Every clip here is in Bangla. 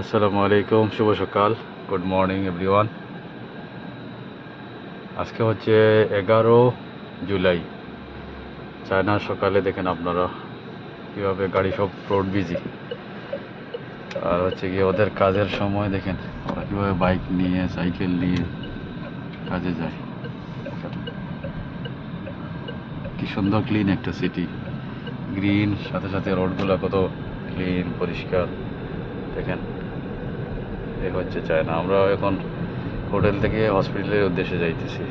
আসসালামু আলাইকুম, শুভ সকাল, গুড মর্নিং এভরিওয়ান। আজকে হচ্ছে 11 জুলাই। চায়নার সকালে দেখেন আপনারা কীভাবে গাড়ি সব রোড বিজি, আর হচ্ছে কি ওদের কাজের সময় দেখেন ওরা কীভাবে বাইক নিয়ে সাইকেল নিয়ে কাজে যায়। কি সুন্দর ক্লিন একটা সিটি, গ্রিন, সাথে সাথে রোডগুলো কত ক্লিন পরিষ্কার দেখেন। এ হচ্ছে চায়না। আমরা এখন হোটেল থেকে হসপিটালের উদ্দেশ্যে যাইতেছি।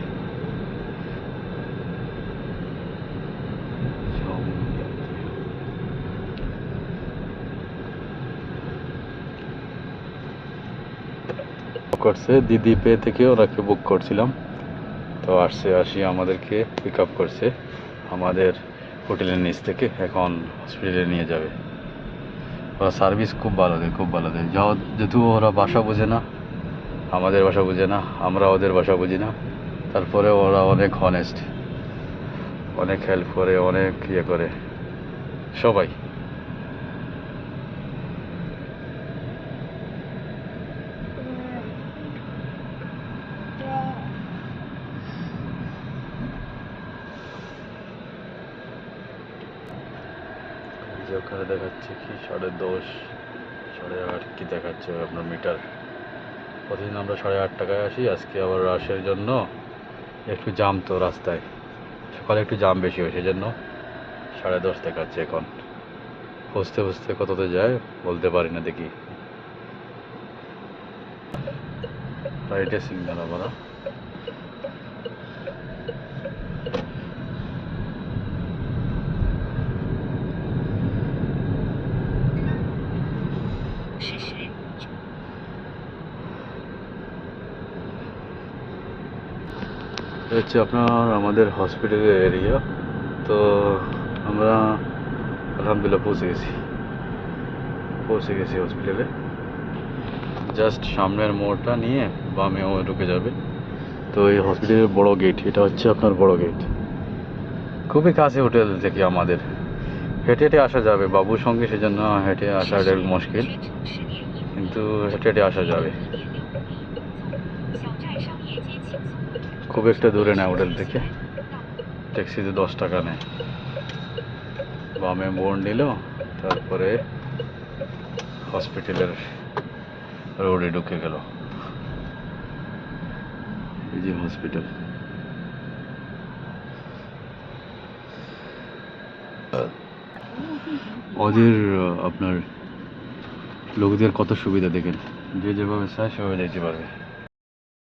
করছে দিদি পে থেকে ওনাকে বুক করছিলাম, তো আসি আমাদেরকে পিক আপ করছে আমাদের হোটেলের নিচ থেকে, এখন হসপিটালে নিয়ে যাবে। ওরা সার্ভিস খুব ভালো দেয় যেহেতু ওরা ভাষা বোঝে না, আমাদের ভাষা বুঝে না, আমরা ওদের ভাষা বুঝি না, তারপরে ওরা অনেক হনেস্ট, অনেক হেল্প করে, অনেক ইয়ে করে সবাই। যে ওখানে দেখাচ্ছে কি 10:30 8:30 কি দেখাচ্ছে আপনার মিটার। প্রতিদিন আমরা 8:30 টাকায় আসি, আজকে আবার রাশের জন্য একটু জাম, তো রাস্তায় সকালে একটু জাম বেশি হয়, সেই জন্য 10:30 দেখাচ্ছে। এখন বুঝতে কততে যায় বলতে পারি না। দেখি রাইটে সিগন্যাল আমরা হচ্ছে আপনার আমাদের হসপিটালের এরিয়া। তো আমরা আলহামদুলিল্লাহ পৌঁছে গেছি হসপিটালে। জাস্ট সামনের মোড়টা নিয়ে বামে ও ঢুকে যাবে। তো এই হসপিটালের বড় গেট, এটা হচ্ছে আপনার বড় গেট, খুবই কাছে হোটেল থেকে আমাদের। হেঁটে হেঁটে আসা যাবে বাবুর সঙ্গে, সেজন্য হেঁটে আসাটা একটু মুশকিল, কিন্তু হেঁটে হেঁটে আসা যাবে। খুব একটা দূরে না হোটেল থেকে, ট্যাক্সিতে 10 টাকা নেয়। বামে মোড় নিল, তারপরে হসপিটালের রোডে ঢুকে গেল। এই যে হসপিটাল। ওদের আপনার লোকদের কত সুবিধা দেখেন, যে যেভাবে চায় সেভাবে যেতে পারবে।